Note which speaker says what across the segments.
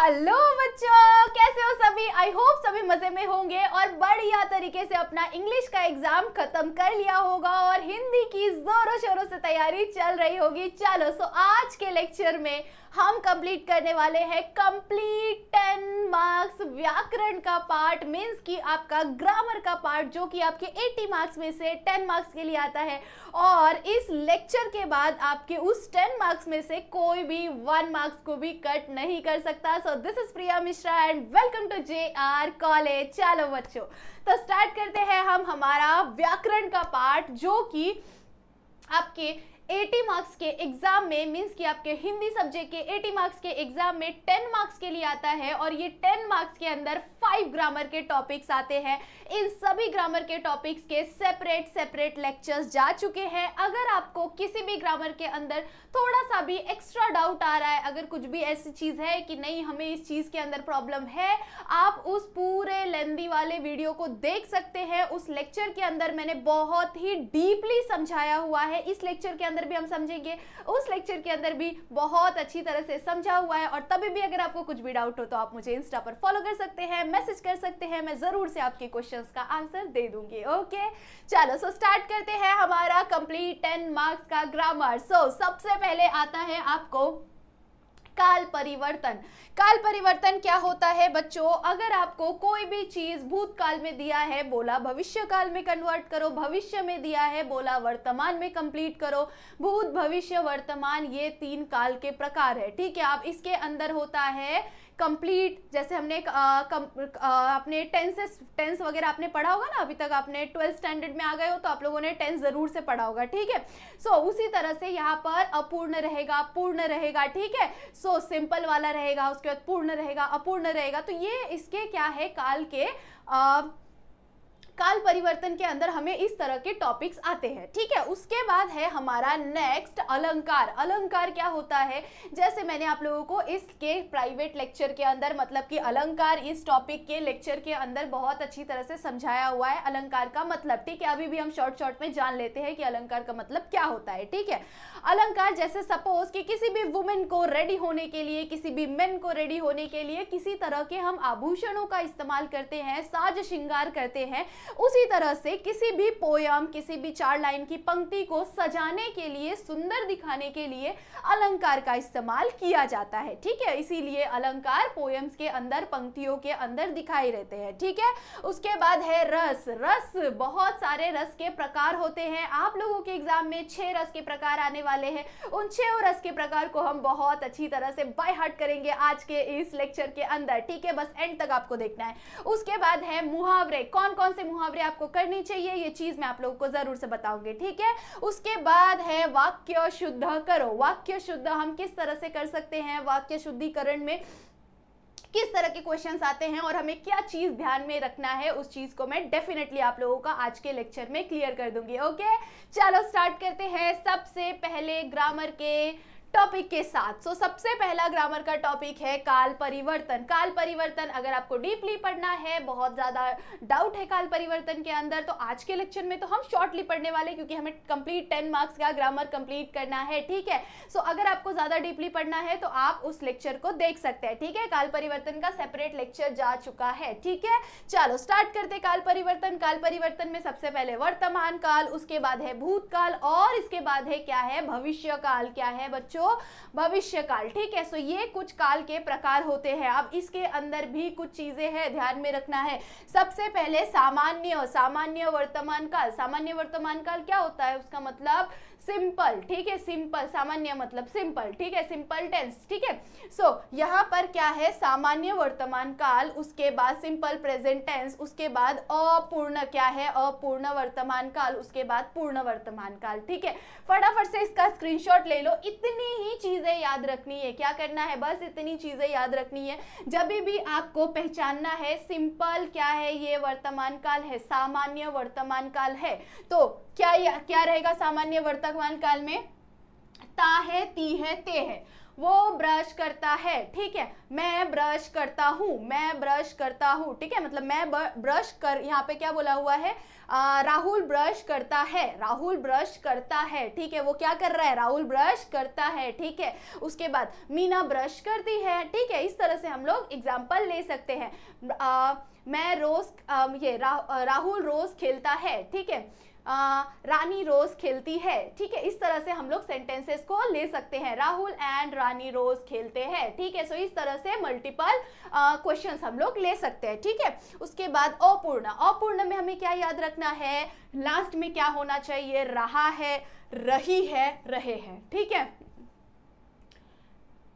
Speaker 1: Hello बच्चों, कैसे हो सभी। आई होप सभी मजे में होंगे और बढ़िया तरीके से अपना इंग्लिश का एग्जाम खत्म कर लिया होगा और हिंदी की जोरों शोरों से तैयारी चल रही होगी। चलो आज के लेक्चर में हम कंप्लीट करने वाले हैं कंप्लीट 10 मार्क्स व्याकरण का पार्ट, मीन्स कि आपका ग्रामर का पार्ट, जो कि आपके 80 मार्क्स में से 10 मार्क्स के लिए आता है। और इस लेक्चर के बाद आपके उस 10 मार्क्स में से कोई भी 1 मार्क्स को भी कट नहीं कर सकता। So this is Priya Mishra and welcome to JR college. चलो बच्चों, तो स्टार्ट करते हैं हम हमारा व्याकरण का पार्ट, जो कि आपके 80 मार्क्स के एग्जाम में, मींस कि आपके हिंदी सब्जेक्ट के 80 मार्क्स के एग्जाम में 10 मार्क्स के लिए आता है। और ये 10 मार्क्स के अंदर 5 ग्रामर के टॉपिक्स आते हैं। इन सभी ग्रामर के टॉपिक्स के सेपरेट लेक्चर्स जा चुके हैं। अगर आपको किसी भी ग्रामर के अंदर थोड़ा सा भी एक्स्ट्रा डाउट आ रहा है, अगर कुछ भी ऐसी चीज है कि नहीं हमें इस चीज के अंदर प्रॉब्लम है, आप उस पूरे लेंदी वाले वीडियो को देख सकते हैं। उस लेक्चर के अंदर मैंने बहुत ही डीपली समझाया हुआ है। इस लेक्चर के अंदर भी हम समझेंगे, उस लेक्चर के अंदर भी बहुत अच्छी तरह से समझा हुआ है। और तभी भी अगर आपको कुछ भी डाउट हो तो आप मुझे इंस्टा पर फॉलो कर सकते हैं, मैसेज कर सकते हैं, मैं जरूर से आपके क्वेश्चंस का आंसर दे दूंगी। ओके चलो, सो स्टार्ट करते हैं हमारा कंप्लीट 10 मार्क्स का ग्रामर। सो सबसे पहले आता है आपको काल परिवर्तन। काल परिवर्तन क्या होता है बच्चों? अगर आपको कोई भी चीज भूतकाल में दिया है, बोला भविष्य काल में कन्वर्ट करो, भविष्य में दिया है, बोला वर्तमान में कंप्लीट करो। भूत, भविष्य, वर्तमान, ये 3 काल के प्रकार है। ठीक है, अब इसके अंदर होता है कंप्लीट, जैसे हमने अपने टेंस वगैरह आपने पढ़ा होगा ना, अभी तक आपने 12th स्टैंडर्ड में आ गए हो तो आप लोगों ने टेंस जरूर से पढ़ा होगा। ठीक है, सो उसी तरह से यहाँ पर अपूर्ण रहेगा, पूर्ण रहेगा। ठीक है, सो सिंपल वाला रहेगा, उसके बाद पूर्ण रहेगा, अपूर्ण रहेगा। तो ये इसके क्या है, काल के काल परिवर्तन के अंदर हमें इस तरह के टॉपिक्स आते हैं। ठीक है, उसके बाद है हमारा नेक्स्ट अलंकार। अलंकार क्या होता है? जैसे मैंने आप लोगों को इसके प्राइवेट लेक्चर के अंदर, मतलब कि अलंकार इस टॉपिक के लेक्चर के अंदर बहुत अच्छी तरह से समझाया हुआ है अलंकार का मतलब। ठीक है, अभी भी हम शॉर्ट में जान लेते हैं कि अलंकार का मतलब क्या होता है। ठीक है, अलंकार जैसे सपोज कि किसी भी वुमेन को रेडी होने के लिए, किसी भी मेन को रेडी होने के लिए किसी तरह के हम आभूषणों का इस्तेमाल करते हैं, साज श्रृंगार करते हैं, उसी तरह से किसी भी पोयम, किसी भी 4 लाइन की पंक्ति को सजाने के लिए, सुंदर दिखाने के लिए अलंकार का इस्तेमाल किया जाता है। ठीक है, इसीलिए अलंकार पोयम्स के अंदर, पंक्तियों के अंदर दिखाई रहते हैं। ठीक है, उसके बाद है रस। रस, बहुत सारे रस के प्रकार होते हैं। आप लोगों के एग्जाम में 6 रस के प्रकार आने वाले हैं। उन 6 रस के प्रकार को हम बहुत अच्छी तरह से बाय हार्ट करेंगे आज के इस लेक्चर के अंदर। ठीक है, बस एंड तक आपको देखना है। उसके बाद है मुहावरे। कौन कौन से मुहावरे आपको करनी चाहिए, ये चीज मैं आप लोगों को जरूर से बताऊंगी। ठीक है, उसके बाद है वाक्य शुद्ध करो। वाक्य शुद्ध हम किस तरह से कर सकते हैं, वाक्य शुद्धिकरण में किस तरह के क्वेश्चंस आते हैं और हमें क्या चीज ध्यान में रखना है, उस चीज को मैं डेफिनेटली आप लोगों का आज के लेक्चर में क्लियर कर दूंगी। ओके चलो स्टार्ट करते हैं सबसे पहले ग्रामर के टॉपिक के साथ। सो सबसे पहला ग्रामर का टॉपिक है काल परिवर्तन। काल परिवर्तन अगर आपको डीपली पढ़ना है, बहुत ज्यादा डाउट है काल परिवर्तन के अंदर, तो आज के लेक्चर में तो हम शॉर्टली पढ़ने वाले, क्योंकि हमें कंप्लीट 10 मार्क्स का ग्रामर कंप्लीट करना है। ठीक है, सो अगर आपको ज्यादा डीपली पढ़ना है तो आप उस लेक्चर को देख सकते हैं। ठीक है, काल परिवर्तन का सेपरेट लेक्चर जा चुका है। ठीक है, चलो स्टार्ट करते काल परिवर्तन। काल परिवर्तन में सबसे पहले वर्तमान काल, उसके बाद है भूतकाल और इसके बाद है क्या है, भविष्य काल। क्या है बच्चों? भविष्य काल। ठीक है, सो ये कुछ काल के प्रकार होते हैं। अब इसके अंदर भी कुछ चीजें हैं, ध्यान में रखना है। सबसे पहले सामान्य वर्तमान काल। सामान्य वर्तमान काल क्या होता है? उसका मतलब सिंपल। ठीक है, सिंपल, सामान्य मतलब सिंपल। ठीक है, सिंपल टेंस। ठीक है, सो यहाँ पर क्या है, सामान्य वर्तमान काल, उसके बाद सिंपल प्रेजेंट टेंस, उसके बाद अपूर्ण, क्या है, अपूर्ण वर्तमान काल, उसके बाद पूर्ण वर्तमान काल। ठीक है, फटाफट से इसका स्क्रीनशॉट ले लो। इतनी ही चीजें याद रखनी है। क्या करना है? बस इतनी चीजें याद रखनी है। जब भी आपको पहचानना है सिंपल क्या है, ये वर्तमान काल है, सामान्य वर्तमान काल है, तो क्या रहेगा सामान्य वर्तमान काल में? ता है, ती है, ते है। वो ब्रश करता है, ठीक है। मैं ब्रश करता हूँ, मैं ब्रश करता हूँ, ठीक है, मतलब मैं ब्रश कर, यहाँ पे क्या बोला हुआ है, राहुल ब्रश करता है, राहुल ब्रश करता है, ठीक है, वो क्या कर रहा है, राहुल ब्रश करता है, ठीक है। उसके बाद मीना ब्रश करती है, ठीक है। इस तरह से हम लोग एग्जाम्पल ले सकते हैं। मैं रोज राहुल रोज खेलता है, ठीक है। रानी रोज खेलती है, ठीक है। इस तरह से हम लोग सेंटेंसेस को ले सकते हैं, राहुल एंड रानी रोज खेलते हैं, ठीक है। सो इस तरह से मल्टीपल क्वेश्चंस हम लोग ले सकते हैं, ठीक है। उसके बाद अपूर्ण, अपूर्ण में हमें क्या याद रखना है, लास्ट में क्या होना चाहिए, रहा है, रही है, रहे हैं, ठीक है।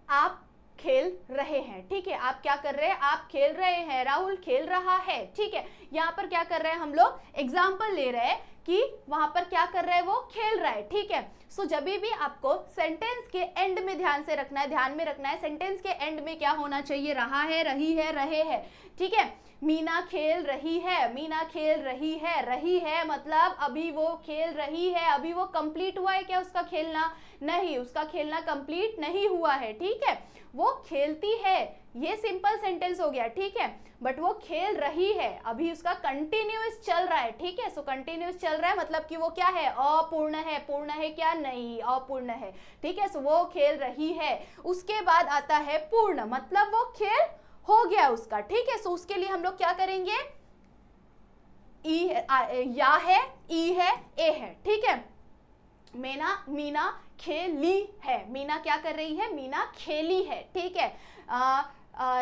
Speaker 1: आप खेल रहे हैं, ठीक है, आप क्या कर रहे हैं, आप खेल रहे हैं, राहुल खेल रहा है, ठीक है। यहाँ पर क्या कर रहे हैं हम लोग, एग्जाम्पल ले रहे हैं कि वहां पर क्या कर रहा है, वो खेल रहा है, ठीक है। सो जब भी आपको सेंटेंस के एंड में ध्यान से रखना है, ध्यान में रखना है, सेंटेंस के एंड में क्या होना चाहिए, रहा है, रही है, रहे हैं, ठीक है। मीना खेल रही है, मीना खेल रही है, रही है मतलब अभी वो खेल रही है, अभी वो कंप्लीट हुआ है क्या उसका खेलना, नहीं, उसका खेलना कंप्लीट नहीं हुआ है, ठीक है। वो खेलती है, ये सिंपल सेंटेंस हो गया, ठीक है, बट वो खेल रही है, अभी उसका कंटिन्यूअस चल रहा है, ठीक है। सो कंटिन्यूअस चल रहा है मतलब कि वो क्या है, अपूर्ण है, पूर्ण है क्या, नहीं, अपूर्ण है, ठीक है। सो वो खेल रही है। उसके बाद आता है पूर्ण, मतलब वो खेल हो गया उसका, ठीक है। सो उसके लिए हम लोग क्या करेंगे, ई है, या है, ई है, ए है, ठीक है। मीना खेली है, मीना क्या कर रही है, मीना खेली है, ठीक है।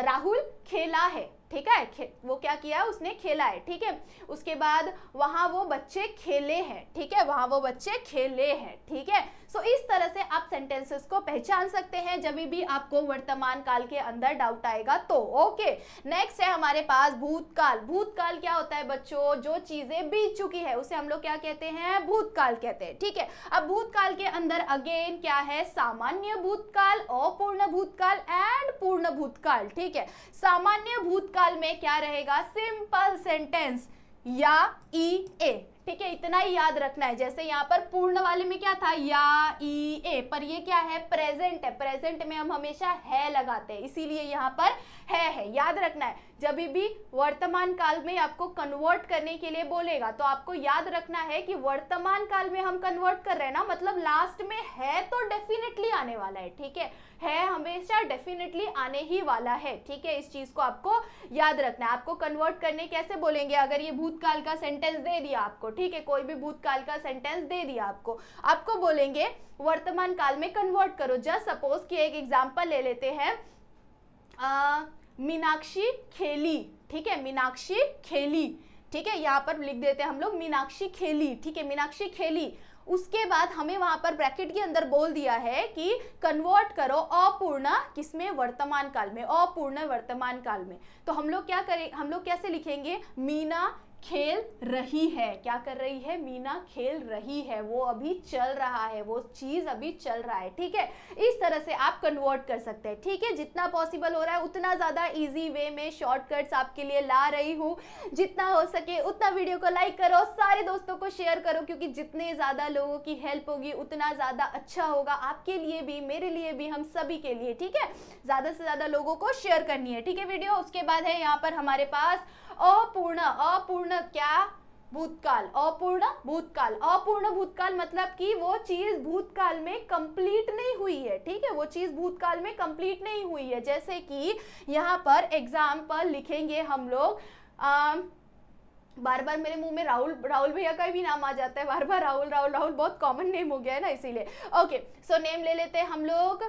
Speaker 1: राहुल खेला है, ठीक है, वो क्या किया, उसने खेला है, ठीक है। उसके बाद वहां वो बच्चे खेले हैं, ठीक है, वहां वो बच्चे खेले हैं, ठीक है। सो इस तरह से आप सेंटेंसेस को पहचान सकते हैं जब भी आपको वर्तमान काल के अंदर डाउट आएगा तो। ओके, नेक्स्ट है हमारे पास भूतकाल। भूतकाल क्या होता है बच्चों, जो चीजें बीत चुकी है उसे हम लोग क्या कहते हैं, भूतकाल कहते हैं, ठीक है। अब भूतकाल के अंदर अगेन क्या है, सामान्य भूतकाल, अपूर्ण भूतकाल एंड पूर्ण भूतकाल, ठीक है। सामान्य भूतकाल में क्या रहेगा, सिंपल सेंटेंस, या, ई, ए, ठीक है, इतना ही याद रखना है। जैसे यहाँ पर पूर्ण वाले में क्या था, या, ई, ए, पर ये क्या है, प्रेजेंट है, प्रेजेंट में हम हमेशा है लगाते हैं, इसीलिए यहाँ पर है, याद रखना है। जब भी वर्तमान काल में आपको कन्वर्ट करने के लिए बोलेगा तो आपको याद रखना है कि वर्तमान काल में हम कन्वर्ट कर रहे हैं ना, मतलब लास्ट में है तो डेफिनेटली आने वाला है, ठीक है हमेशा डेफिनेटली आने ही वाला है, ठीक है। इस चीज को आपको याद रखना है। आपको कन्वर्ट करने कैसे बोलेंगे, अगर ये भूतकाल का सेंटेंस दे दिया आपको, ठीक है, कोई भी भूतकाल का सेंटेंस दे दिया आपको बोलेंगे वर्तमान काल में कन्वर्ट करो। जस्ट सपोज कि एक एग्जांपल ले लेते हैं, मीनाक्षी खेली, ठीक है, मीनाक्षी खेली, ठीक है, यहाँ पर लिख देते हैं हम लोग मीनाक्षी खेली, ठीक है, मीनाक्षी खेली। उसके बाद हमें वहां पर ब्रैकेट के अंदर बोल दिया है कि कन्वर्ट करो अपूर्ण किसमें, वर्तमान काल में, अपूर्ण वर्तमान काल में। तो हम लोग क्या करें, हम लोग कैसे लिखेंगे, मीना खेल रही है, क्या कर रही है, मीना खेल रही है, वो अभी चल रहा है, वो चीज अभी चल रहा है, ठीक है। इस तरह से आप कन्वर्ट कर सकते हैं, ठीक है। जितना पॉसिबल हो रहा है उतना ज्यादा इजी वे में शॉर्टकट्स आपके लिए ला रही हूँ। जितना हो सके उतना वीडियो को लाइक करो, सारे दोस्तों को शेयर करो, क्योंकि जितने ज्यादा लोगों की हेल्प होगी उतना ज्यादा अच्छा होगा आपके लिए भी, मेरे लिए भी, हम सभी के लिए, ठीक है। ज्यादा से ज्यादा लोगों को शेयर करनी है, ठीक है वीडियो। उसके बाद है यहाँ पर हमारे पास अपूर्ण, अपूर्ण क्या, भूतकाल, अपूर्ण भूतकाल, अपूर्ण भूतकाल मतलब कि वो चीज भूतकाल में कंप्लीट नहीं हुई है, ठीक है, वो चीज भूतकाल में कंप्लीट नहीं हुई है। जैसे कि यहाँ पर एग्जाम्पल लिखेंगे हम लोग, बार बार मेरे मुंह में राहुल भैया का भी नाम आ जाता है, बार बार राहुल बहुत कॉमन नेम हो गया है ना, इसीलिए। ओके, सो नेम ले लेते हैं हम लोग,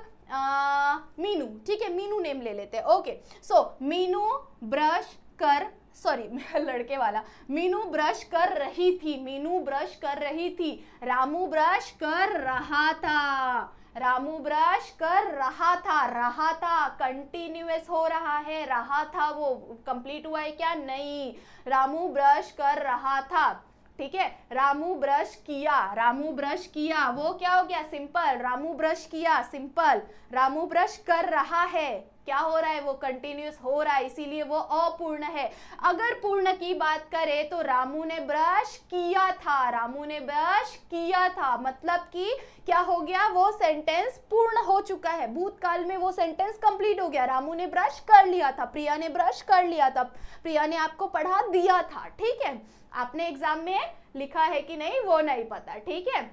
Speaker 1: मीनू, ठीक है, मीनू नेम ले लेते हैं। ओके, सो मीनू ब्रश कर, सॉरी लड़के वाला, मीनू ब्रश कर रही थी, मीनू ब्रश कर रही थी, रामू ब्रश कर रहा था, रामू ब्रश कर रहा था कंटिन्यूअस हो रहा है, रहा था वो कंप्लीट हुआ है क्या, नहीं, रामू ब्रश कर रहा था, ठीक है। रामू ब्रश किया, रामू ब्रश किया, वो क्या हो गया, सिंपल, रामू ब्रश किया, सिंपल। रामू ब्रश कर रहा है, क्या हो रहा है, वो कंटिन्यूस हो रहा है, इसीलिए वो अपूर्ण है। अगर पूर्ण की बात करें तो रामू ने ब्रश किया था, रामू ने ब्रश किया था, मतलब कि क्या हो गया, वो सेंटेंस पूर्ण हो चुका है, भूतकाल में वो सेंटेंस कंप्लीट हो गया। रामू ने ब्रश कर लिया था, प्रिया ने ब्रश कर लिया था, प्रिया ने आपको पढ़ा दिया था। ठीक है, आपने एग्जाम में लिखा है कि नहीं वो नहीं पता। ठीक है,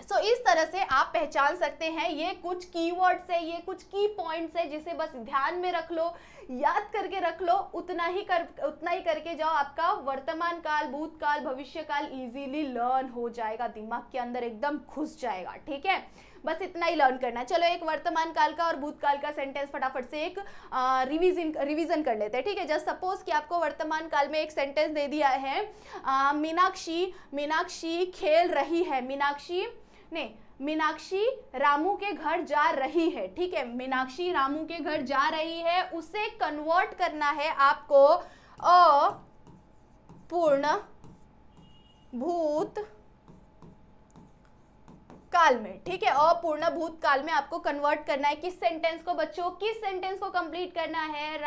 Speaker 1: सो इस तरह से आप पहचान सकते हैं, ये कुछ कीवर्ड्स है, ये कुछ की पॉइंट्स है, जिसे बस ध्यान में रख लो, याद करके रख लो, उतना ही करके जाओ, आपका वर्तमान काल, भूतकाल, भविष्य काल इजीली लर्न हो जाएगा, दिमाग के अंदर एकदम घुस जाएगा। ठीक है, बस इतना ही लर्न करना है। चलो एक वर्तमान काल का और भूतकाल का सेंटेंस फटाफट से एक रिवीजन कर लेते हैं। ठीक है, जस्ट सपोज कि आपको वर्तमान काल में एक सेंटेंस दे दिया है, मीनाक्षी खेल रही है, मीनाक्षी रामू के घर जा रही है। ठीक है, मीनाक्षी रामू के घर जा रही है, उसे कन्वर्ट करना है आपको अपूर्ण भूत काल में। ठीक है, अपूर्ण भूतकाल में आपको कन्वर्ट करना है। किस सेंटेंस को बच्चों, किस सेंटेंस को कंप्लीट करना है,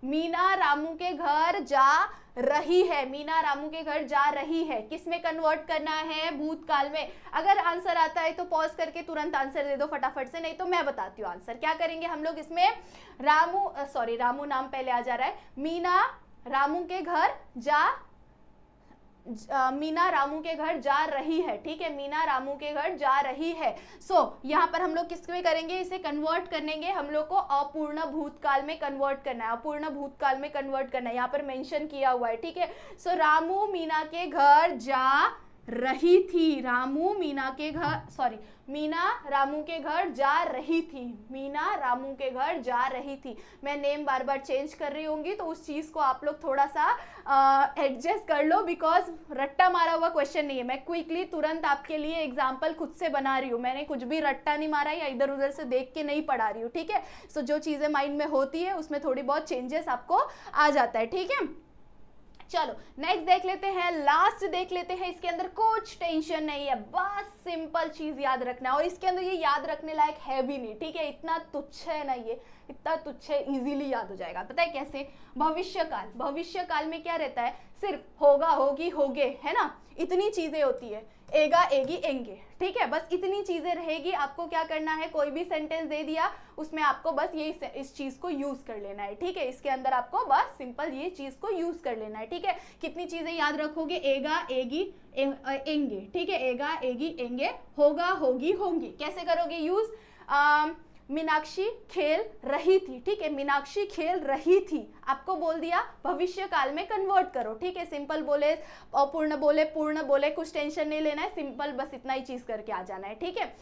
Speaker 1: मीना रामू के घर जा रही है, मीना रामू के घर जा रही है, किस में कन्वर्ट करना है, भूतकाल में। अगर आंसर आता है तो पॉज करके तुरंत आंसर दे दो फटाफट से, नहीं तो मैं बताती हूँ आंसर। क्या करेंगे हम लोग इसमें, रामू नाम पहले आ जा रहा है, मीना रामू के घर मीना रामू के घर जा रही है। ठीक है, मीना रामू के घर जा रही है। यहाँ पर हम लोग किस में करेंगे, इसे कन्वर्ट करेंगे, हम लोग को अपूर्ण भूतकाल में कन्वर्ट करना है, अपूर्ण भूतकाल में कन्वर्ट करना है, यहाँ पर मेंशन किया हुआ है। ठीक है, रामू मीना के घर जा रही थी, मीना रामू के घर जा रही थी, मीना रामू के घर जा रही थी। मैं नेम बार बार चेंज कर रही होंगी तो उस चीज़ को आप लोग थोड़ा सा एडजस्ट कर लो, बिकॉज रट्टा मारा हुआ क्वेश्चन नहीं है, मैं क्विकली तुरंत आपके लिए एग्जाम्पल खुद से बना रही हूँ, मैंने कुछ भी रट्टा नहीं मारा या इधर उधर से देख के नहीं पढ़ा रही हूँ। ठीक है, जो चीज़ें माइंड में होती है उसमें थोड़ी बहुत चेंजेस आपको आ जाता है। ठीक है, चलो नेक्स्ट देख लेते हैं, लास्ट देख लेते हैं। इसके अंदर कुछ टेंशन नहीं है, बस सिंपल चीज याद रखना है, और इसके अंदर ये याद रखने लायक है भी नहीं। ठीक है, इतना तुच्छ है ना, ये इतना तुच्छ है, इजीली याद हो जाएगा। पता है कैसे, भविष्य काल में क्या रहता है, सिर्फ होगा, होगी, होगे, है ना, इतनी चीजें होती है, एगा, एगी, एंगे। ठीक है, बस इतनी चीजें रहेगी। आपको क्या करना है, कोई भी सेंटेंस दे दिया उसमें आपको बस ये इस चीज को यूज कर लेना है। ठीक है, इसके अंदर आपको बस सिंपल ये चीज को यूज कर लेना है। ठीक है, कितनी चीजें याद रखोगे, एगा, एगी, एंगे। ठीक है, एगा, एगी, एंगे, होगा, होगी, होंगी। कैसे करोगे यूज, मीनाक्षी खेल रही थी। ठीक है, मीनाक्षी खेल रही थी, आपको बोल दिया भविष्य काल में कन्वर्ट करो। ठीक है, सिंपल बोले, अपूर्ण बोले, पूर्ण बोले, कुछ टेंशन नहीं लेना है, सिंपल बस इतना ही चीज करके आ जाना है। ठीक है,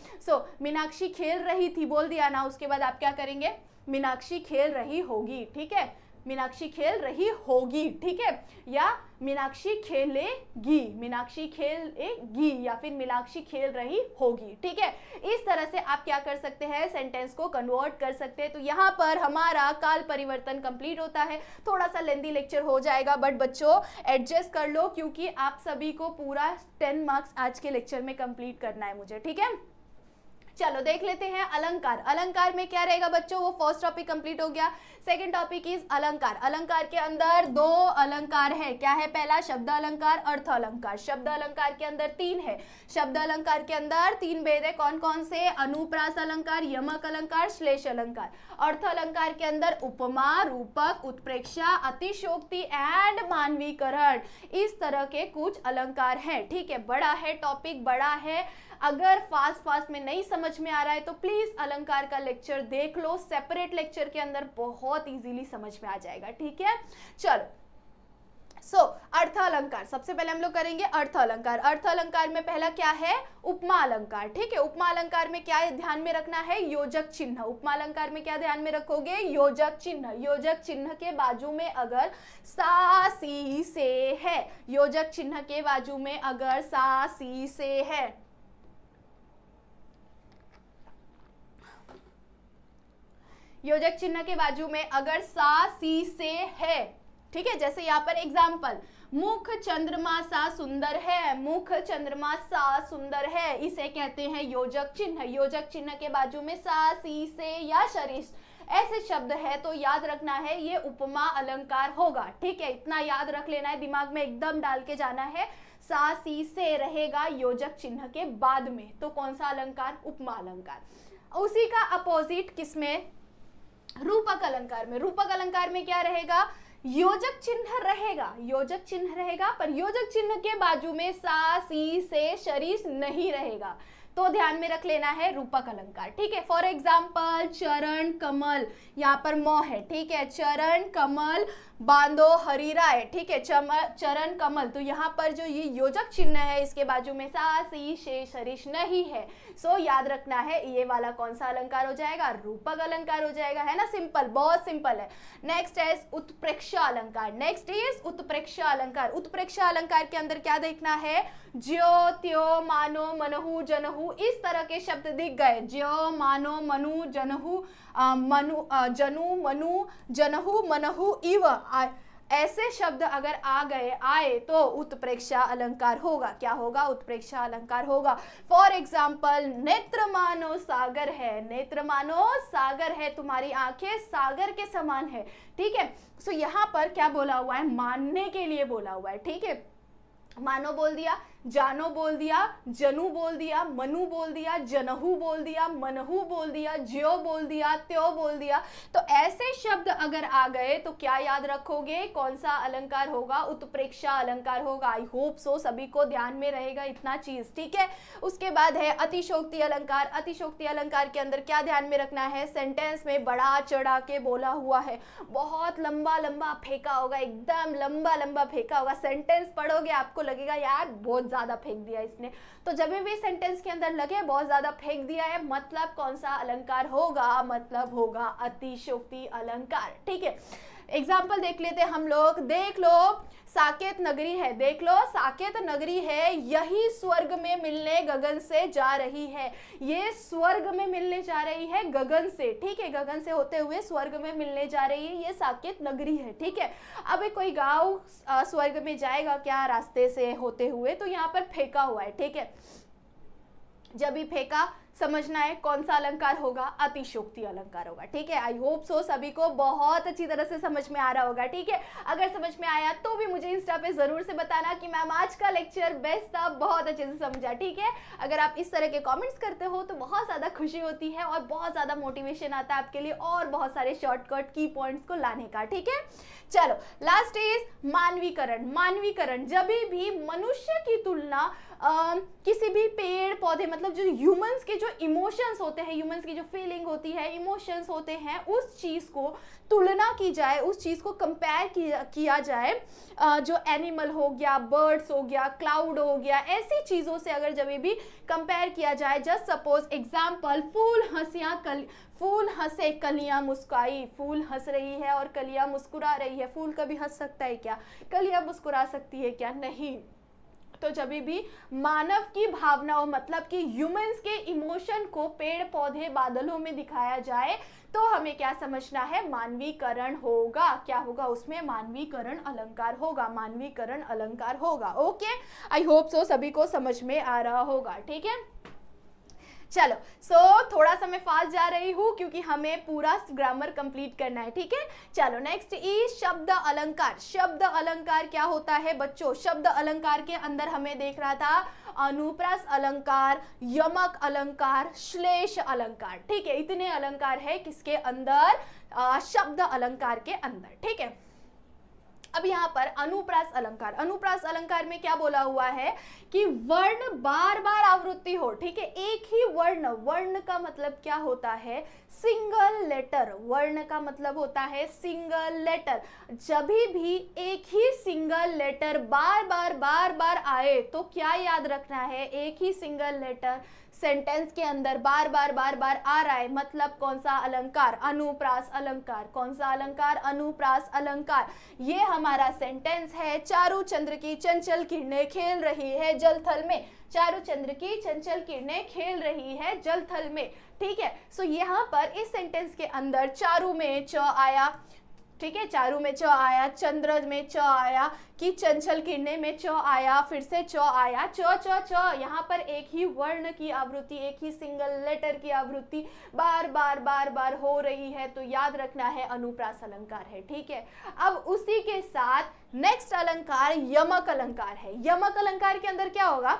Speaker 1: मीनाक्षी खेल रही थी बोल दिया ना, उसके बाद आप क्या करेंगे, मीनाक्षी खेल रही होगी। ठीक है, मीनाक्षी खेल रही होगी। ठीक है, या मीनाक्षी खेलेगी, मीनाक्षी खेलेगी, या फिर मीनाक्षी खेल रही होगी। ठीक है, इस तरह से आप क्या कर सकते हैं, सेंटेंस को कन्वर्ट कर सकते हैं। तो यहाँ पर हमारा काल परिवर्तन कंप्लीट होता है। थोड़ा सा लेंथी लेक्चर हो जाएगा, बट बच्चों एडजस्ट कर लो, क्योंकि आप सभी को पूरा 10 मार्क्स आज के लेक्चर में कंप्लीट करना है मुझे। ठीक है, चलो देख लेते हैं अलंकार। अलंकार में क्या रहेगा बच्चों, वो फर्स्ट टॉपिक कंप्लीट हो गया। सेकंड टॉपिक इज अलंकार। अलंकार के अंदर 2 अलंकार है। क्या है, पहला शब्द अलंकार, अर्थ अलंकार। शब्द अलंकार के अंदर 3 है। शब्द अलंकार के अंदर 3 भेद है, कौन कौन से, अनुप्रास अलंकार, यमक अलंकार, श्लेष अलंकार। अर्थ अलंकार के अंदर उपमा, रूपक, उत्प्रेक्षा, अतिशयोक्ति एंड मानवीकरण, इस तरह के कुछ अलंकार हैं। ठीक है, बड़ा है टॉपिक, बड़ा है। अगर फास्ट में नहीं समझ में आ रहा है तो प्लीज अलंकार का लेक्चर देख लो, सेपरेट लेक्चर के अंदर बहुत इजीली समझ में आ जाएगा। ठीक है, चलो अर्थ अलंकार सबसे पहले हम लोग करेंगे। अर्थ अलंकार, अर्थ अलंकार में पहला क्या है, उपमा अलंकार। ठीक है, उपमा अलंकार में क्या ध्यान में रखना है, योजक चिन्ह। उपमा अलंकार में क्या ध्यान में रखोगे, योजक चिन्ह। योजक चिन्ह के बाजू में अगर सा सी से है, योजक चिन्ह के बाजू में अगर सा सी से है, योजक चिन्ह के बाजू में अगर सा सी से है, ठीक है, जैसे यहाँ पर एग्जाम्पल, मुख चंद्रमा सा सुंदर है, मुख चंद्रमा सा सुंदर है, इसे कहते हैं योजक चिन्ह। योजक चिन्ह के बाजू में सा सी से या ऐसे शब्द है तो याद रखना है ये उपमा अलंकार होगा। ठीक है, इतना याद रख लेना है, दिमाग में एकदम डाल के जाना है। सा सी से रहेगा योजक चिन्ह के बाद में, तो कौन सा अलंकार? उपमा अलंकार। उसी का अपोजिट किसमें? रूपक अलंकार में। रूपक अलंकार में क्या रहेगा? योजक चिन्ह रहेगा, योजक चिन्ह रहेगा, पर योजक चिन्ह के बाजू में सा सी से शरीर नहीं रहेगा, तो ध्यान में रख लेना है रूपक अलंकार। ठीक है, फॉर एग्जाम्पल चरण कमल, यहाँ पर म है। ठीक है, चरण कमल बांधो हरीरा है। ठीक है, चरण कमल, तो यहाँ पर जो ये योजक चिन्ह है इसके बाजू में सा सी शेष हरीश नहीं है, सो याद रखना है ये वाला कौन सा अलंकार हो जाएगा? रूपक अलंकार हो जाएगा, है ना। सिंपल, बहुत सिंपल है। नेक्स्ट है उत्प्रेक्षा अलंकार। नेक्स्ट इज उत्प्रेक्षा अलंकार। उत्प्रेक्षा अलंकार के अंदर क्या देखना है? ज्यो त्यो मानो मनहु जनहु, इस तरह के शब्द दिख गए। ज्यो मानो मनु जनहु जनु मनु जनहु मनहु इव, ऐसे शब्द अगर आए तो उत्प्रेक्षा अलंकार होगा। क्या होगा? उत्प्रेक्षा अलंकार होगा। फॉर एग्जाम्पल नेत्र मानो सागर है, नेत्र मानो सागर है, तुम्हारी आंखें सागर के समान है। ठीक है, सो यहाँ पर क्या बोला हुआ है? मानने के लिए बोला हुआ है। ठीक है, मानो बोल दिया, जानो बोल दिया, जनु बोल दिया, मनु बोल दिया, जनहु बोल दिया, मनहु बोल दिया, ज्यो बोल दिया, त्यो बोल दिया, तो ऐसे शब्द अगर आ गए तो क्या याद रखोगे? कौन सा अलंकार होगा? उत्प्रेक्षा अलंकार होगा। आई होप सो सभी को ध्यान में रहेगा इतना चीज। ठीक है, उसके बाद है अतिशोक्ति अलंकार। अतिशोक्ति अलंकार के अंदर क्या ध्यान में रखना है? सेंटेंस में बढ़ा चढ़ा के बोला हुआ है, बहुत लंबा लंबा फेंका होगा, एकदम लंबा लंबा फेंका होगा। सेंटेंस पढ़ोगे आपको लगेगा यार बहुत ज्यादा फेंक दिया इसने, तो जब भी सेंटेंस के अंदर लगे बहुत ज्यादा फेंक दिया है, मतलब कौन सा अलंकार होगा? मतलब होगा अतिशोक्ति अलंकार। ठीक है, एग्जाम्पल देख लेते हैं हम लोग। देख लो साकेत नगरी है, देख लो साकेत नगरी है, यही स्वर्ग में मिलने गगन से जा रही है। ये स्वर्ग में मिलने जा रही है गगन से। ठीक है, गगन से होते हुए स्वर्ग में मिलने जा रही है, ये साकेत नगरी है। ठीक है, अब कोई गांव स्वर्ग में जाएगा क्या रास्ते से होते हुए? तो यहाँ पर फेंका हुआ है। ठीक है, जब भी फेंका समझना है कौन सा अलंकार होगा? अतिशोक्ति अलंकार होगा। ठीक है, आई होप सो सभी को बहुत अच्छी तरह से समझ में आ रहा होगा। ठीक है, अगर समझ में आया तो भी मुझे इंस्टा पे जरूर से बताना कि मैम आज का लेक्चर बेस्ट था, बहुत अच्छे से समझा। ठीक है, अगर आप इस तरह के कमेंट्स करते हो तो बहुत ज्यादा खुशी होती है और बहुत ज्यादा मोटिवेशन आता है आपके लिए और बहुत सारे शॉर्टकट की पॉइंट्स को लाने का। ठीक है, चलो लास्ट इज मानवीकरण। मानवीकरण, जब भी मनुष्य की तुलना किसी भी पेड़ पौधे, मतलब जो ह्यूमंस के जो इमोशंस होते हैं, ह्यूमंस की जो फीलिंग होती है, इमोशंस होते हैं, उस चीज को तुलना की जाए, उस चीज को कंपेयर किया जाए, जो एनिमल हो गया, बर्ड्स हो गया, क्लाउड हो गया, ऐसी चीजों से अगर जब भी कंपेयर किया जाए, जस्ट सपोज एग्जाम्पल फूल हंसे कलियां मुस्कुराई, फूल हंस रही है और कलियां मुस्कुरा रही है। फूल कभी हंस सकता है क्या? कलियां मुस्कुरा सकती है क्या? नहीं। तो जब भी मानव की भावनाओं, मतलब कि ह्यूमंस के इमोशन को पेड़ पौधे बादलों में दिखाया जाए तो हमें क्या समझना है? मानवीकरण होगा। क्या होगा उसमें? मानवीकरण अलंकार होगा, मानवीकरण अलंकार होगा। ओके, आई होप सो सभी को समझ में आ रहा होगा। ठीक है, चलो थोड़ा सा मैं फास्ट जा रही हूँ क्योंकि हमें पूरा ग्रामर कंप्लीट करना है। ठीक है, चलो नेक्स्ट इज शब्द अलंकार। शब्द अलंकार क्या होता है बच्चों? शब्द अलंकार के अंदर हमें देख रहा था अनुप्रास अलंकार, यमक अलंकार, श्लेष अलंकार। ठीक है, इतने अलंकार है किसके अंदर? शब्द अलंकार के अंदर। ठीक है, अब यहाँ पर अनुप्रास अलंकार, अनुप्रास अलंकार में क्या बोला हुआ है कि वर्ण बार बार आवृत्ति हो। ठीक है, एक ही वर्ण, वर्ण का मतलब क्या होता है? Single letter. वर्ण का मतलब होता है सिंगल लेटर। जब भी एक ही सिंगल लेटर बार बार आए तो क्या याद रखना है? एक ही सिंगल लेटर सेंटेंस के अंदर बार बार आ रहा है, मतलब कौन सा अलंकार? अनुप्रास अलंकार। कौन सा अलंकार? अनुप्रास अलंकार। ये हमारा सेंटेंस है, चारु चंद्र की चंचल किरणें खेल रही है जल थल में। चारु चंद्र की चंचल किरणें खेल रही है जल थल में। ठीक है, सो यहाँ पर इस सेंटेंस के अंदर चारु में च आया, ठीक है, चारू में च आया, चंद्र में च आया, कि चंचल किरणें में च आया, फिर से च आया, च च च। यहाँ पर एक ही वर्ण की आवृत्ति, एक ही सिंगल लेटर की आवृत्ति बार बार बार बार हो रही है, तो याद रखना है अनुप्रास अलंकार है। ठीक है, अब उसी के साथ नेक्स्ट अलंकार यमक अलंकार है। यमक अलंकार के अंदर क्या होगा,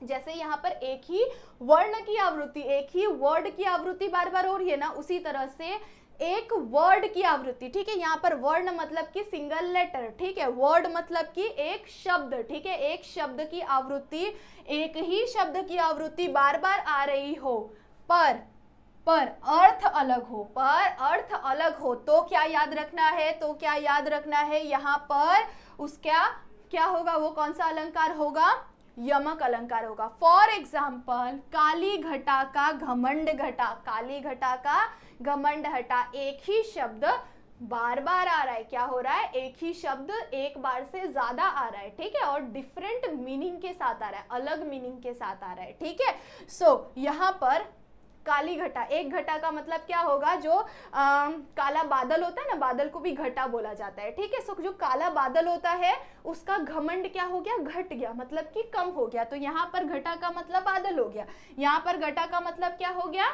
Speaker 1: जैसे यहाँ पर एक ही वर्ण की आवृत्ति, एक ही वर्ड की आवृत्ति बार बार हो रही है ना, उसी तरह से एक वर्ड की आवृत्ति। ठीक है, यहाँ पर वर्ण मतलब कि सिंगल लेटर, ठीक है, वर्ड मतलब कि एक शब्द। ठीक है, एक शब्द की आवृत्ति, एक ही शब्द की आवृत्ति बार बार आ रही हो, पर अर्थ अलग हो, पर अर्थ अलग हो, तो क्या याद रखना है, तो क्या याद रखना है, यहाँ पर उसका क्या होगा, वो कौन सा अलंकार होगा, यमक अलंकार होगा। फॉर एग्जाम्पल, काली घटा का घमंड घटा, काली घटा का घमंड हटा, एक ही शब्द बार बार आ रहा है, क्या हो रहा है, एक ही शब्द एक बार से ज्यादा आ रहा है। ठीक है, और डिफरेंट मीनिंग के साथ आ रहा है, अलग मीनिंग के साथ आ रहा है। ठीक है, सो यहाँ पर काली घटा, एक घटा का मतलब क्या होगा, जो काला बादल होता है ना, बादल को भी घटा बोला जाता है। ठीक है, सो जो काला बादल होता है उसका घमंड क्या हो गया, घट गया, मतलब कि कम हो गया। तो यहाँ पर घटा का मतलब बादल हो गया, यहाँ पर घटा का मतलब क्या हो गया,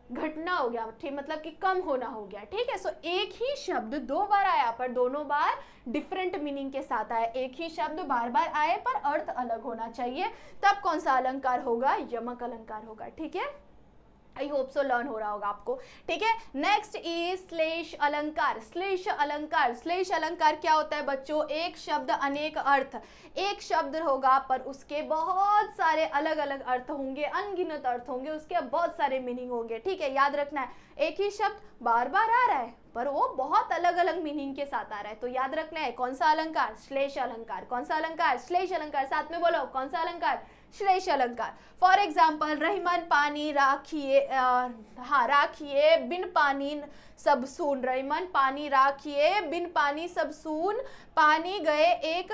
Speaker 1: घटना हो गया, ठीक, मतलब कि कम होना हो गया। ठीक है, सो एक ही शब्द दो बार आया पर दोनों बार डिफरेंट मीनिंग के साथ आया, एक ही शब्द बार बार आए पर अर्थ अलग होना चाहिए, तब कौन सा अलंकार होगा, यमक अलंकार होगा। ठीक है, आई होप सो लर्न हो रहा होगा आपको। ठीक है, नेक्स्ट इज श्लेष अलंकार। श्लेष अलंकार, श्लेष अलंकार क्या होता है बच्चों, एक शब्द अनेक अर्थ, एक शब्द होगा पर उसके बहुत सारे अलग अलग अर्थ होंगे, अनगिनत अर्थ होंगे, उसके बहुत सारे मीनिंग होंगे। ठीक है, याद रखना है, एक ही शब्द बार बार आ रहा है पर वो बहुत अलग अलग मीनिंग के साथ आ रहा है, तो याद रखना है कौन सा अलंकार, श्लेष अलंकार। कौन सा अलंकार, श्लेष अलंकार, साथ में बोलो कौन सा अलंकार, श्लेष अलंकार। फॉर एग्जाम्पल, रहीमन पानी राखिए, हाँ राखिए बिन पानी सब सून, रहीमन पानी राखिए बिन पानी सब सून, पानी गए एक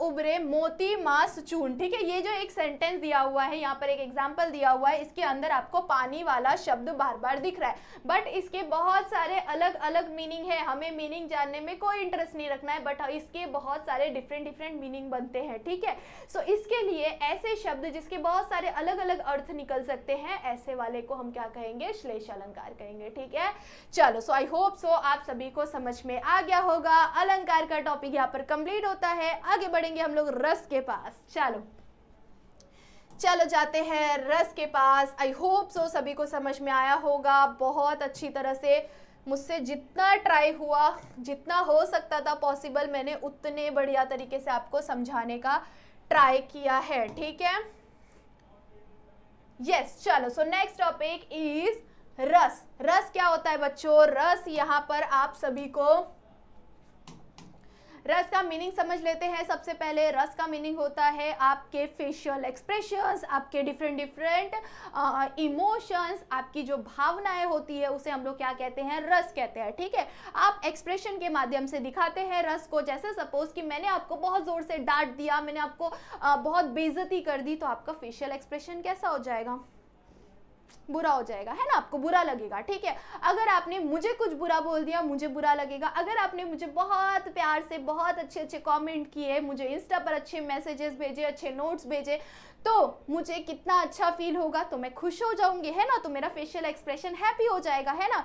Speaker 1: उबरे मोती मास चून। ठीक है, ये जो एक सेंटेंस दिया हुआ है, यहाँ पर एक एग्जाम्पल दिया हुआ है, इसके अंदर आपको पानी वाला शब्द बार बार दिख रहा है, बट इसके बहुत सारे अलग अलग मीनिंग है, हमें मीनिंग जानने में कोई इंटरेस्ट नहीं रखना है, बट इसके बहुत सारे डिफरेंट मीनिंग बनते हैं। ठीक है, सो इसके लिए ऐसे शब्द जिसके बहुत सारे अलग अलग अर्थ निकल सकते हैं, ऐसे वाले को हम क्या कहेंगे, श्लेष अलंकार कहेंगे। ठीक है, चलो, सो आई होप सो आप सभी को समझ में आ गया होगा। अलंकार का टॉपिक यहाँ पर कंप्लीट होता है, आगे बढ़ेंगे हम लोग रस के पास। चलो जाते हैं रस के पास। आई होप सो सभी को समझ में आया होगा बहुत अच्छी तरह से। मुझसे जितना ट्राई हुआ, जितना हो सकता था पॉसिबल, मैंने उतने बढ़िया तरीके से आपको समझाने का ट्राई किया है। ठीक है, यस, चलो, सो नेक्स्ट टॉपिक इज रस। रस क्या होता है बच्चों, रस यहाँ पर आप सभी को रस का मीनिंग समझ लेते हैं। सबसे पहले रस का मीनिंग होता है आपके फेशियल एक्सप्रेशंस, आपके डिफरेंट इमोशंस, आपकी जो भावनाएं होती है उसे हम लोग क्या कहते हैं, रस कहते हैं। ठीक है, आप एक्सप्रेशन के माध्यम से दिखाते हैं रस को। जैसे सपोज कि मैंने आपको बहुत जोर से डांट दिया, मैंने आपको बहुत बेइज्जती कर दी, तो आपका फेशियल एक्सप्रेशन कैसा हो जाएगा, बुरा हो जाएगा, है ना, आपको बुरा लगेगा। ठीक है, अगर आपने मुझे कुछ बुरा बोल दिया, मुझे बुरा लगेगा। अगर आपने मुझे बहुत प्यार से बहुत अच्छे कमेंट किए, मुझे इंस्टा पर अच्छे मैसेजेस भेजे, अच्छे नोट्स भेजे, तो मुझे कितना अच्छा फील होगा, तो मैं खुश हो जाऊंगी, है ना, तो मेरा फेशियल एक्सप्रेशन हैप्पी हो जाएगा, है ना।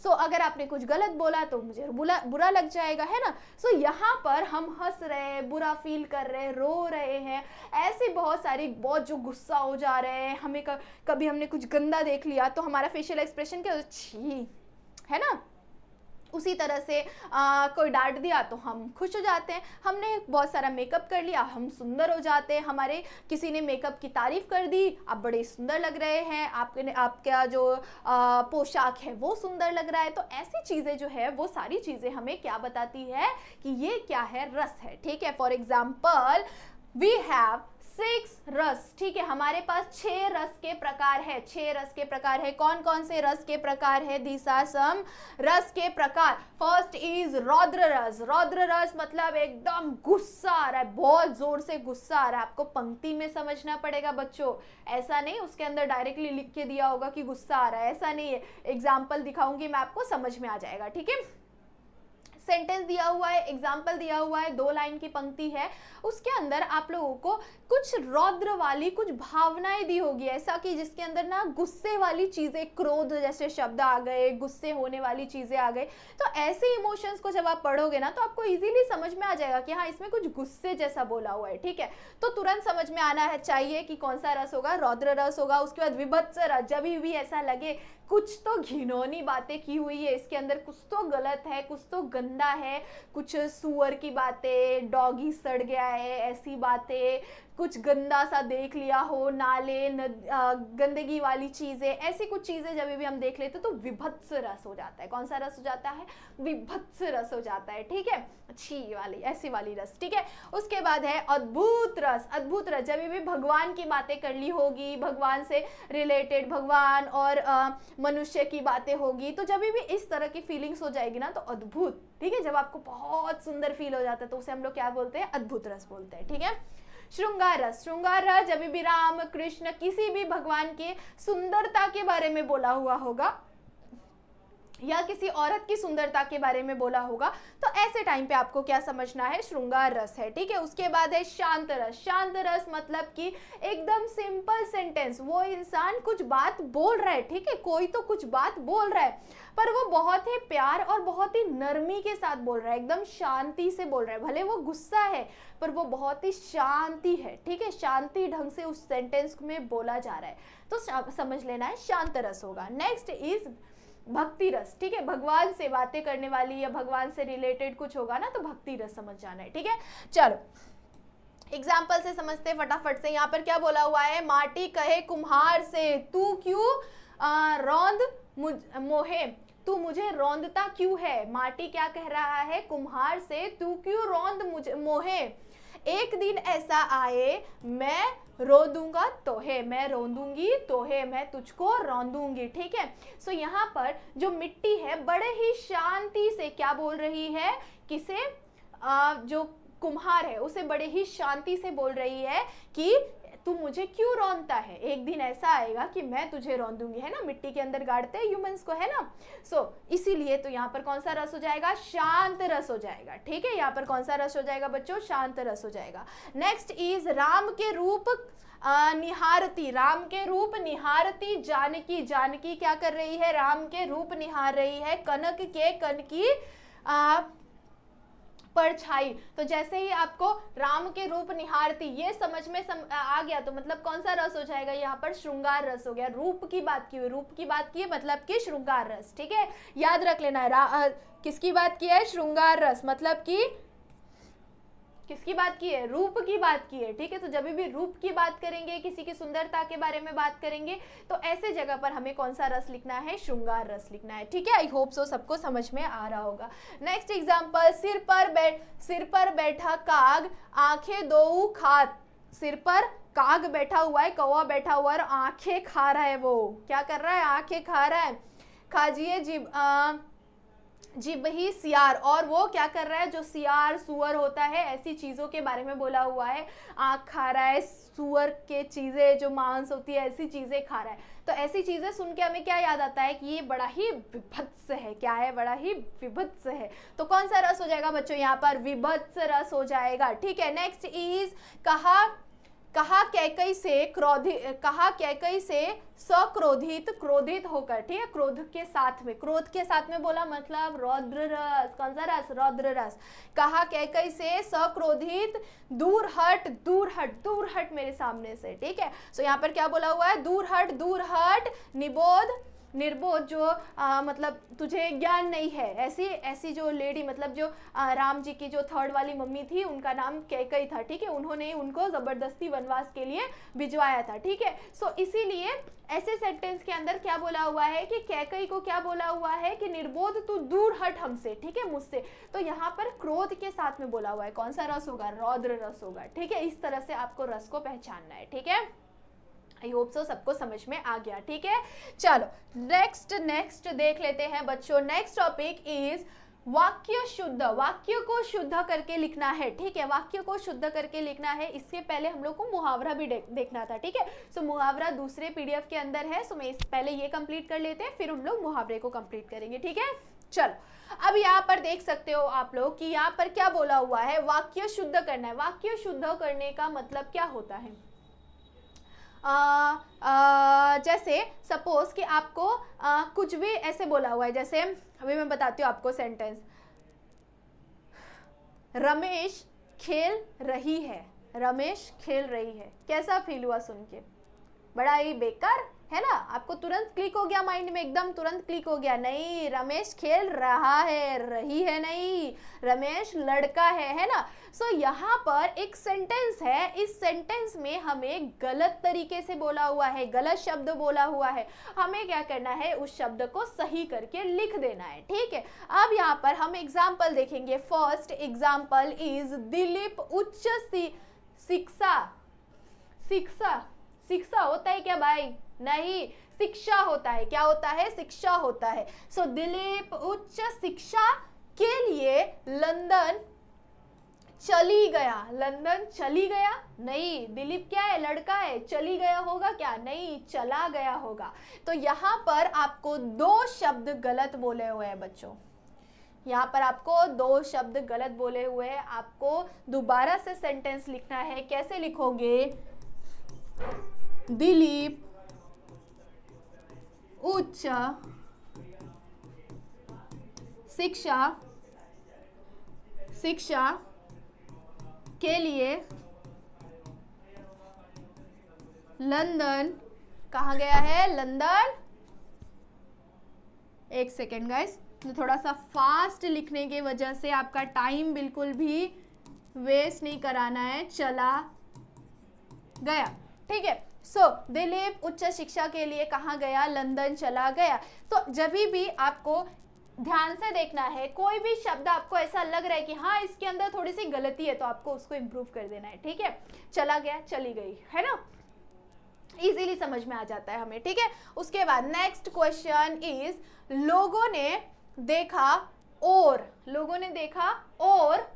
Speaker 1: सो अगर आपने कुछ गलत बोला तो मुझे बुरा लग जाएगा, है ना। सो यहाँ पर हम हंस रहे हैं, बुरा फील कर रहे हैं, रो रहे हैं, ऐसे बहुत जो गुस्सा हो जा रहे हैं, हमें कभी हमने कुछ गंदा देख लिया तो हमारा फेशियल एक्सप्रेशन क्या, छी, है ना। उसी तरह से कोई डांट दिया तो हम खुश हो जाते हैं, हमने बहुत सारा मेकअप कर लिया, हम सुंदर हो जाते हैं, हमारे किसी ने मेकअप की तारीफ कर दी, आप बड़े सुंदर लग रहे हैं, आपका जो पोशाक है वो सुंदर लग रहा है। तो ऐसी चीज़ें जो है वो सारी चीज़ें हमें क्या बताती है कि ये क्या है, रस है। ठीक है, फॉर एग्जाम्पल वी हैव 6 रस। ठीक है, हमारे पास 6 रस के प्रकार है। 6 रस के प्रकार है। कौन कौन से रस के प्रकार है, दीस आर सम रस के प्रकार। फर्स्ट इज रौद्र रस। रौद्र रस मतलब एकदम गुस्सा आ रहा है, बहुत जोर से गुस्सा आ रहा है। आपको पंक्ति में समझना पड़ेगा बच्चों, ऐसा नहीं उसके अंदर डायरेक्टली लिख के दिया होगा कि गुस्सा आ रहा है, ऐसा नहीं है। एग्जाम्पल दिखाऊंगी मैं आपको, समझ में आ जाएगा। ठीक है, सेंटेंस दिया हुआ है, एग्जाम्पल दिया हुआ है, 2 लाइन की पंक्ति है, उसके अंदर आप लोगों को कुछ रौद्र वाली कुछ भावनाएं दी होगी, ऐसा कि जिसके अंदर ना गुस्से वाली चीजें, क्रोध जैसे शब्द आ गए, गुस्से होने वाली चीजें आ गई। तो ऐसे इमोशंस को जब आप पढ़ोगे ना तो आपको इजीली समझ में आ जाएगा कि हाँ इसमें कुछ गुस्से जैसा बोला हुआ है, ठीक है। तो तुरंत समझ में आना है चाहिए कि कौन सा रस होगा, रौद्र रस होगा। उसके बाद विभत्स रस, जब भी ऐसा लगे कुछ तो घिनौनी बातें की हुई है इसके अंदर, कुछ तो गलत है, कुछ तो गंदा है, कुछ सुअर की बातें, डॉगी सड़ गया है, ऐसी बातें, कुछ गंदा सा देख लिया हो, नाले गंदगी वाली चीजें, ऐसी कुछ चीजें जब भी हम देख लेते तो विभत्स रस हो जाता है। कौन सा रस हो जाता है? विभत्स रस हो जाता है, ठीक है, अच्छी वाली, ऐसी वाली रस, ठीक है। उसके बाद है अद्भुत रस। अद्भुत रस, जब भी भगवान की बातें कर ली होगी, भगवान से रिलेटेड, भगवान और मनुष्य की बातें होगी, तो जब भी इस तरह की फीलिंग्स हो जाएगी ना तो अद्भुत, ठीक है, जब आपको बहुत सुंदर फील हो जाता है तो उसे हम लोग क्या बोलते हैं? अद्भुत रस बोलते हैं, ठीक है। श्रृंगार रस, श्रृंगार रस जब भी राम कृष्ण किसी भी भगवान के सुंदरता के बारे में बोला हुआ होगा या किसी औरत की सुंदरता के बारे में बोला होगा तो ऐसे टाइम पे आपको क्या समझना है? श्रृंगार रस है, ठीक है। उसके बाद है शांत रस। शांत रस मतलब कि एकदम सिंपल सेंटेंस, वो इंसान कुछ बात बोल रहा है, ठीक है, कोई तो कुछ बात बोल रहा है पर वो बहुत ही प्यार और बहुत ही नरमी के साथ बोल रहा है, एकदम शांति से बोल रहा है, भले वो गुस्सा है पर वो बहुत ही शांति है, ठीक है, शांति ढंग से उस सेंटेंस में बोला जा रहा है, तो समझ लेना है शांत रस होगा। नेक्स्ट इज भक्ति रस, ठीक है, भगवान से बातें करने वाली या भगवान से रिलेटेड कुछ होगा ना तो भक्ति रस समझ जाना है, ठीक है। चलो एग्जाम्पल से समझते फटाफट से। यहाँ पर क्या बोला हुआ है? माटी कहे कुम्हार से, तू क्यों रौंद मोहे, तू मुझे रौंदता क्यों है। माटी क्या कह रहा है कुम्हार से? तू क्यों रौंद मुझे मोहे, एक दिन ऐसा आए मैं रो दूंगा तोहे, मैं रोंदूंगी तोहे, मैं तुझको रौंदूंगी, ठीक है। सो यहाँ पर जो मिट्टी है बड़े ही शांति से क्या बोल रही है? किसे? जो कुम्हार है उसे बड़े ही शांति से बोल रही है कि तू मुझे क्यों रौंदता है, एक दिन ऐसा आएगा कि मैं तुझे रौंदूंगी, है ना, मिट्टी के अंदर गाड़ते हैं ह्यूमंस को, है ना। सो इसीलिए तो यहाँ पर कौन सा रस हो जाएगा? शांत रस हो जाएगा, ठीक है। यहाँ पर कौन सा रस हो जाएगा बच्चों? शांत रस हो जाएगा। नेक्स्ट इज राम के रूप निहारती, राम के रूप निहारती जानकी, जानकी क्या कर रही है? राम के रूप निहार रही है, कनक के कन की परछाई। तो जैसे ही आपको राम के रूप निहारती ये समझ में आ गया तो मतलब कौन सा रस हो जाएगा? यहाँ पर श्रृंगार रस हो गया। रूप की बात की हुई, रूप की बात की है मतलब कि श्रृंगार रस, ठीक है, याद रख लेना है। किसकी बात की है? श्रृंगार रस, मतलब कि किसकी बात की है? रूप की बात की है, ठीक है। तो जब भी रूप की बात करेंगे, किसी की सुंदरता के बारे में बात करेंगे तो ऐसे जगह पर हमें कौन सा रस लिखना है? श्रृंगार रस लिखना है, ठीक है। आई होप सो सबको समझ में आ रहा होगा। नेक्स्ट एग्जांपल, सिर पर बैठा काग आंखें दो खात, सिर पर काग बैठा हुआ है, कौवा बैठा हुआ है और आंखें खा रहा है। वो क्या कर रहा है? आंखें खा रहा है। खाजिए जिब ही सियार, और वो क्या कर रहा है? जो सियार सुअर होता है ऐसी चीज़ों के बारे में बोला हुआ है, आँख खा रहा है, सुअर के चीज़ें जो मांस होती है ऐसी चीज़ें खा रहा है। तो ऐसी चीज़ें सुन के हमें क्या याद आता है कि ये बड़ा ही विभत्स है। क्या है? बड़ा ही विभत्स है। तो कौन सा रस हो जाएगा बच्चों? यहाँ पर विभत्स रस हो जाएगा, ठीक है। नेक्स्ट इज कहा कैकई से सक्रोधित, क्रोधित होकर, ठीक है, क्रोध के साथ में बोला मतलब रौद्र रस। कौन सा रस? रौद्र रस। कहा कैकई से सक्रोधित, दूर हट मेरे सामने से, ठीक है। सो यहाँ पर क्या बोला हुआ है? दूर हट, निर्बोध जो मतलब तुझे ज्ञान नहीं है, ऐसी जो लेडी मतलब जो राम जी की जो थर्ड वाली मम्मी थी उनका नाम कैकई था, ठीक है। उन्होंने उनको जबरदस्ती वनवास के लिए भिजवाया था, ठीक है। सो इसीलिए ऐसे सेंटेंस के अंदर क्या बोला हुआ है कि कैकई को क्या बोला हुआ है कि निर्बोध तू दूर हट हमसे, ठीक है, मुझसे। तो यहाँ पर क्रोध के साथ में बोला हुआ है। कौन सा रस होगा? रौद्र रस होगा, ठीक है। इस तरह से आपको रस को पहचानना है, ठीक है। आई होप सो सबको समझ में आ गया, ठीक है। चलो नेक्स्ट देख लेते हैं बच्चों। नेक्स्ट टॉपिक इज वाक्य शुद्ध। वाक्य को शुद्ध करके लिखना है, ठीक है, वाक्य को शुद्ध करके लिखना है। इसके पहले हम लोग को मुहावरा भी देखना था, ठीक है। सो मुहावरा दूसरे पीडीएफ के अंदर है, सो मैं पहले ये कंप्लीट कर लेते हैं, फिर हम लोग मुहावरे को कंप्लीट करेंगे, ठीक है। चलो अब यहाँ पर देख सकते हो आप लोग कि यहाँ पर क्या बोला हुआ है, वाक्य शुद्ध करना है। वाक्य शुद्ध करने का मतलब क्या होता है, जैसे सपोज कि आपको कुछ भी ऐसे बोला हुआ है, जैसे अभी मैं बताती हूँ आपको सेंटेंस, रमेश खेल रही है, रमेश खेल रही है, कैसा फील हुआ सुन के, बड़ा ही बेकार है ना, आपको तुरंत क्लिक हो गया माइंड में, एकदम तुरंत क्लिक हो गया, नहीं रमेश खेल रहा है, रही है नहीं, रमेश लड़का है ना। सो यहाँ पर एक सेंटेंस है, इस सेंटेंस में हमें गलत तरीके से बोला हुआ है, गलत शब्द बोला हुआ है, हमें क्या करना है, उस शब्द को सही करके लिख देना है, ठीक है। अब यहाँ पर हम एग्जाम्पल देखेंगे। फर्स्ट एग्जाम्पल इज दिलीप उच्च शिक्षा, शिक्षा, शिक्षा होता है क्या भाई, नहीं, शिक्षा होता है, क्या होता है, शिक्षा होता है। सो दिलीप उच्च शिक्षा के लिए लंदन चली गया, लंदन चली गया, नहीं, दिलीप क्या है, लड़का है, चली गया होगा क्या, नहीं, चला गया होगा। तो यहाँ पर आपको दो शब्द गलत बोले हुए हैं बच्चों, यहाँ पर आपको दो शब्द गलत बोले हुए हैं, आपको दोबारा से सेंटेंस लिखना है। कैसे लिखोगे, दिलीप उच्च शिक्षा, शिक्षा के लिए लंदन, कहाँ गया है, लंदन, एक सेकेंड गाइस, थोड़ा सा फास्ट लिखने की वजह से आपका टाइम बिल्कुल भी वेस्ट नहीं कराना है, चला गया, ठीक है। सो दिलीप उच्च शिक्षा के लिए कहाँ गया, लंदन चला गया। तो जब भी आपको ध्यान से देखना है, कोई भी शब्द आपको ऐसा लग रहा है कि हाँ इसके अंदर थोड़ी सी गलती है, तो आपको उसको इम्प्रूव कर देना है, ठीक है। चला गया, चली गई, है ना, इजीली समझ में आ जाता है हमें, ठीक है। उसके बाद नेक्स्ट क्वेश्चन इज, लोगों ने देखा और, लोगों ने देखा और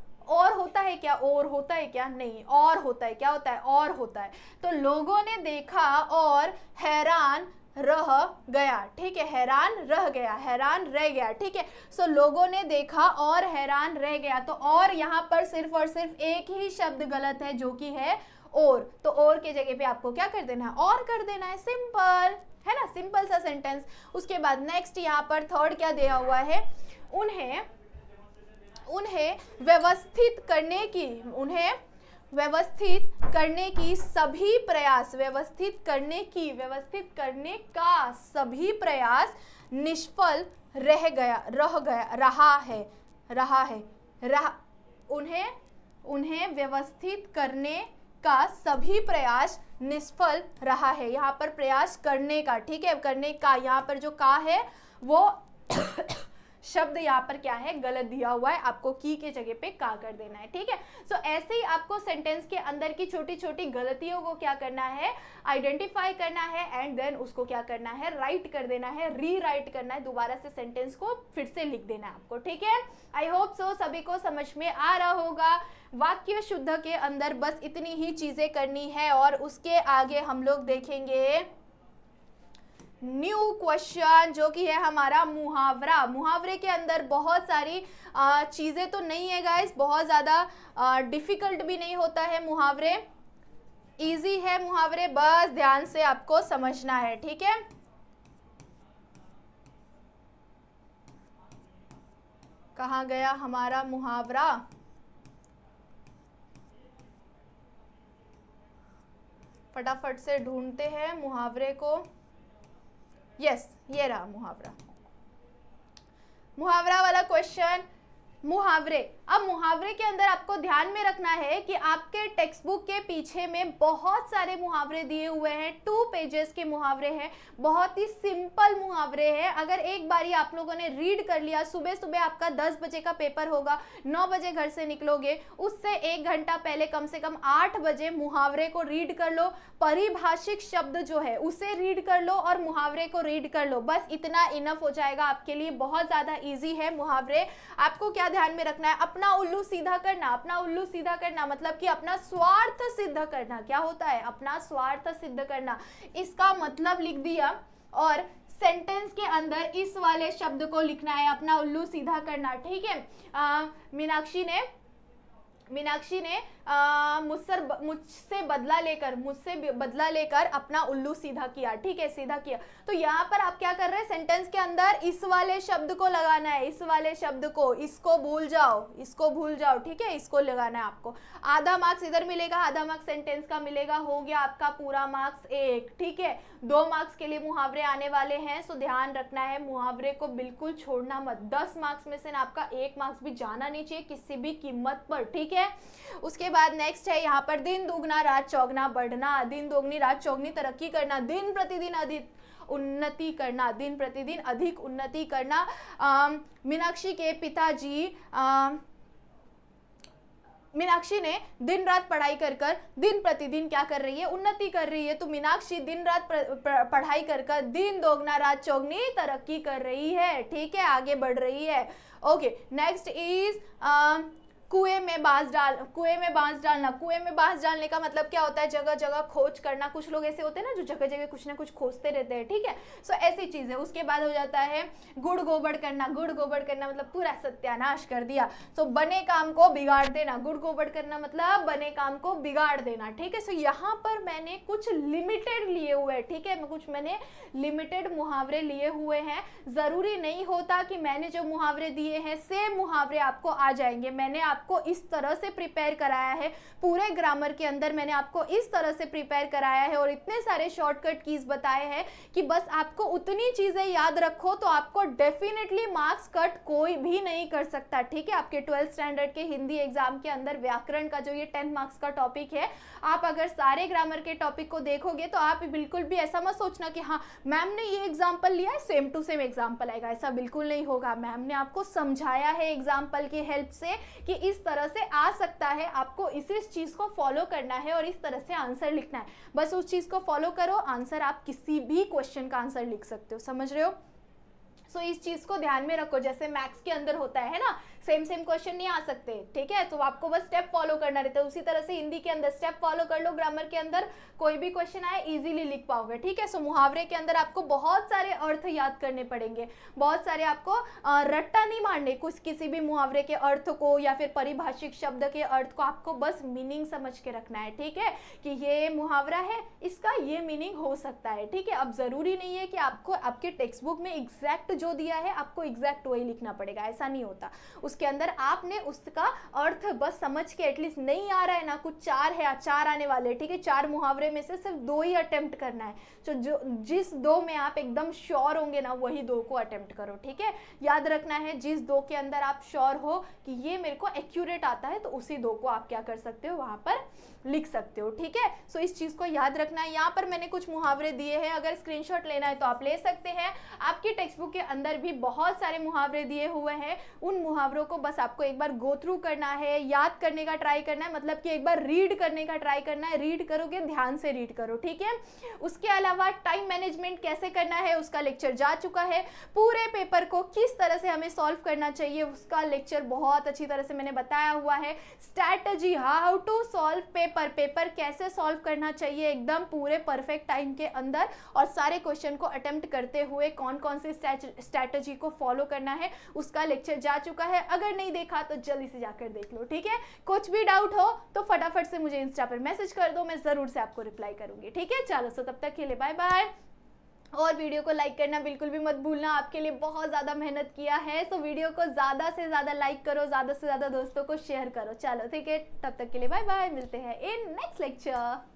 Speaker 1: होता है क्या, और होता है क्या, नहीं, और होता है, क्या होता है, और होता है। तो लोगों ने देखा और हैरान रह गया, ठीक है, हैरान रह गया, हैरान रह गया, ठीक है। सो लोगों ने देखा और हैरान रह गया, तो और यहाँ पर सिर्फ और सिर्फ एक ही शब्द गलत है जो कि है और, तो और के जगह पे आपको क्या कर देना है, और कर देना है, सिंपल है ना, सिंपल सा सेंटेंस। उसके बाद नेक्स्ट यहाँ पर थर्ड क्या दिया हुआ है, उन्हें व्यवस्थित करने की, उन्हें व्यवस्थित करने की सभी प्रयास, व्यवस्थित करने का सभी प्रयास निष्फल उन्हें व्यवस्थित करने का सभी प्रयास निष्फल रहा है। यहाँ पर प्रयास करने का, ठीक है, करने का, यहाँ पर जो का है वो शब्द यहाँ पर क्या है, गलत दिया हुआ है, आपको की के जगह पे का कर देना है, ठीक है। सो ऐसे ही आपको सेंटेंस के अंदर की छोटी छोटी गलतियों को क्या करना है, आइडेंटिफाई करना है, एंड देन उसको क्या करना है, राइट कर देना है, रीराइट करना है, दोबारा से सेंटेंस को फिर से लिख देना है आपको, ठीक है। आई होप सो सभी को समझ में आ रहा होगा। वाक्य शुद्ध के अंदर बस इतनी ही चीजें करनी है, और उसके आगे हम लोग देखेंगे न्यू क्वेश्चन जो कि है हमारा मुहावरा। मुहावरे के अंदर बहुत सारी चीज़ें तो नहीं है गाइस, बहुत ज़्यादा डिफिकल्ट भी नहीं होता है मुहावरे, इजी है मुहावरे, बस ध्यान से आपको समझना है, ठीक है। कहाँ गया हमारा मुहावरा, फटाफट से ढूंढते हैं मुहावरे को। यस, ये रहा मुहावरा, मुहावरा वाला क्वेश्चन। मुहावरे, अब मुहावरे के अंदर आपको ध्यान में रखना है कि आपके टेक्स्ट बुक के पीछे में बहुत सारे मुहावरे दिए हुए हैं, 2 पेजेस के मुहावरे हैं, बहुत ही सिंपल मुहावरे हैं। अगर एक बारी आप लोगों ने रीड कर लिया, सुबह सुबह आपका 10 बजे का पेपर होगा, 9 बजे घर से निकलोगे, उससे 1 घंटा पहले कम से कम 8 बजे मुहावरे को रीड कर लो, पारिभाषिक शब्द जो है उसे रीड कर लो और मुहावरे को रीड कर लो, बस इतना इनफ हो जाएगा आपके लिए। बहुत ज़्यादा ईजी है मुहावरे। आपको क्या ध्यान में रखना है, अपना उल्लू सीधा करना। अपना उल्लू सीधा करना मतलब कि अपना स्वार्थ सिद्ध करना। क्या होता है, अपना स्वार्थ सिद्ध करना, इसका मतलब लिख दिया और सेंटेंस के अंदर इस वाले शब्द को लिखना है, अपना उल्लू सीधा करना, ठीक है। मीनाक्षी ने मुझसे बदला लेकर अपना उल्लू सीधा किया, ठीक है, सीधा किया। तो यहाँ पर आप क्या कर रहे हैं, सेंटेंस के अंदर इस वाले शब्द को लगाना है, इस वाले शब्द को, इसको भूल जाओ, ठीक है, इसको लगाना है आपको। आधा मार्क्स इधर मिलेगा, आधा मार्क्स सेंटेंस का मिलेगा, हो गया आपका पूरा मार्क्स 1, ठीक है। 2 मार्क्स के लिए मुहावरे आने वाले हैं, सो ध्यान रखना है, मुहावरे को बिल्कुल छोड़ना मत। 10 मार्क्स में से ना आपका 1 मार्क्स भी जाना नहीं चाहिए किसी भी कीमत पर, ठीक है। उसके बाद नेक्स्ट है यहाँ पर दिन दुगना रात चौगना बढ़ना, दिन दोगुनी रात चौगनी तरक्की करना, दिन प्रतिदिन अधिक उन्नति करना, दिन प्रतिदिन अधिक उन्नति करना। मीनाक्षी ने दिन रात पढ़ाई कर दिन प्रतिदिन क्या कर रही है, उन्नति कर रही है। तो मीनाक्षी दिन रात पढ़ाई कर दिन दोगुना रात चौगनी तरक्की कर रही है, ठीक है, आगे बढ़ रही है। ओके, नेक्स्ट इज कुएं में बांस डालना। कुएं में बांस डालने का मतलब क्या होता है, जगह जगह खोज करना। कुछ लोग ऐसे होते हैं ना जो जगह जगह कुछ ना कुछ खोजते रहते हैं, ठीक है, सो ऐसी चीज है। उसके बाद हो जाता है गुड़ गोबर करना मतलब पूरा सत्यानाश कर दिया, तो बने काम को बिगाड़ देना। गुड़ गोबर करना मतलब बने काम को बिगाड़ देना, ठीक है। सो यहाँ पर मैंने कुछ लिमिटेड लिए हुए हैं, ठीक है, मैंने लिमिटेड मुहावरे लिए हुए हैं। जरूरी नहीं होता कि मैंने जो मुहावरे दिए हैं सेम मुहावरे आपको आ जाएंगे। मैंने आपको इस तरह से प्रिपेयर कराया है, पूरे ग्रामर के अंदर मैंने आपको इस तरह से प्रिपेयर कराया है और इतने सारे शॉर्टकट कीज बताए हैं कि बस आपको उतनी चीजें याद रखो तो आपको डेफिनेटली मार्क्स कट कोई भी नहीं कर सकता, ठीक है। आपके 12th स्टैंडर्ड के हिंदी एग्जाम के अंदर व्याकरण का जो ये 10 मार्क्स का टॉपिक है, आप अगर सारे ग्रामर के टॉपिक को देखोगे तो आप बिल्कुल भी ऐसा मत सोचना कि हाँ मैम ने ये एग्जाम्पल लिया है सेम टू सेम एग्जाम्पल आएगा, ऐसा बिल्कुल नहीं होगा। मैम ने आपको समझाया है एग्जाम्पल की हेल्प से कि इस तरह से आ सकता है, आपको इसी चीज को फॉलो करना है और इस तरह से आंसर लिखना है। बस उस चीज को फॉलो करो, आंसर आप किसी भी क्वेश्चन का आंसर लिख सकते हो, समझ रहे हो। सो इस चीज को ध्यान में रखो, जैसे मैथ्स के अंदर होता है ना, सेम क्वेश्चन नहीं आ सकते, ठीक है, तो आपको बस स्टेप फॉलो करना रहता है। उसी तरह से हिंदी के अंदर स्टेप फॉलो कर लो, ग्रामर के अंदर कोई भी क्वेश्चन आए इजीली लिख पाओगे, ठीक है। सो मुहावरे के अंदर आपको बहुत सारे अर्थ याद करने पड़ेंगे, बहुत सारे आपको रट्टा नहीं मारने, कुछ किसी भी मुहावरे के अर्थ को या फिर पारिभाषिक शब्द के अर्थ को आपको बस मीनिंग समझ के रखना है, ठीक है, कि ये मुहावरा है, इसका ये मीनिंग हो सकता है, ठीक है। अब जरूरी नहीं है कि आपको आपके टेक्स्ट बुक में एग्जैक्ट जो दिया है आपको एग्जैक्ट वही लिखना पड़ेगा, ऐसा नहीं होता। उसके अंदर आपने उसका अर्थ बस समझ के, एटलीस्ट नहीं आ रहा है ना, कुछ 4 है, 4 आने वाले, ठीक है, 4 मुहावरे में से सिर्फ 2 ही अटेम्प्ट करना है। तो जिस 2 में आप एकदम श्योर होंगे ना वही 2 को अटेम्प्ट करो, ठीक है। याद रखना है जिस 2 के अंदर आप श्योर हो कि ये मेरे को एक्यूरेट आता है तो उसी 2 को आप क्या कर सकते हो, वहां पर लिख सकते हो, ठीक है। सो इस चीज को याद रखना है। यहाँ पर मैंने कुछ मुहावरे दिए हैं, अगर स्क्रीनशॉट लेना है तो आप ले सकते हैं। आपकी टेक्स्ट बुक के अंदर भी बहुत सारे मुहावरे दिए हुए हैं, उन मुहावरों को बस आपको एक बार गो थ्रू करना है, याद करने का ट्राई करना है, मतलब कि एक बार रीड करने का ट्राई करना है। रीड करोगे, ध्यान से रीड करो, ठीक है। उसके अलावा टाइम मैनेजमेंट कैसे करना है उसका लेक्चर जा चुका है। पूरे पेपर को किस तरह से हमें सॉल्व करना चाहिए उसका लेक्चर बहुत अच्छी तरह से मैंने बताया हुआ है। Strategy, how to solve paper कैसे सॉल्व करना चाहिए एकदम पूरे परफेक्ट टाइम के अंदर, और सारे क्वेश्चन को अटेम्प्ट करते हुए कौन कौन सी स्ट्रैटेजी को फॉलो करना है उसका लेक्चर जा चुका है। अगर नहीं देखा तो जल्दी से जाकर देख लो, ठीक है। कुछ भी डाउट हो तो फटाफट से मुझे इंस्टा पर मैसेज कर दो, मैं जरूर से आपको रिप्लाई करूंगी, ठीक है। चलो, सो तब तक के लिए बाय बाय, और वीडियो को लाइक करना बिल्कुल भी मत भूलना, आपके लिए बहुत ज़्यादा मेहनत किया है। तो वीडियो को ज़्यादा से ज़्यादा लाइक करो, ज़्यादा से ज़्यादा दोस्तों को शेयर करो। चलो ठीक है, तब तक के लिए बाय बाय, मिलते हैं इन नेक्स्ट लेक्चर।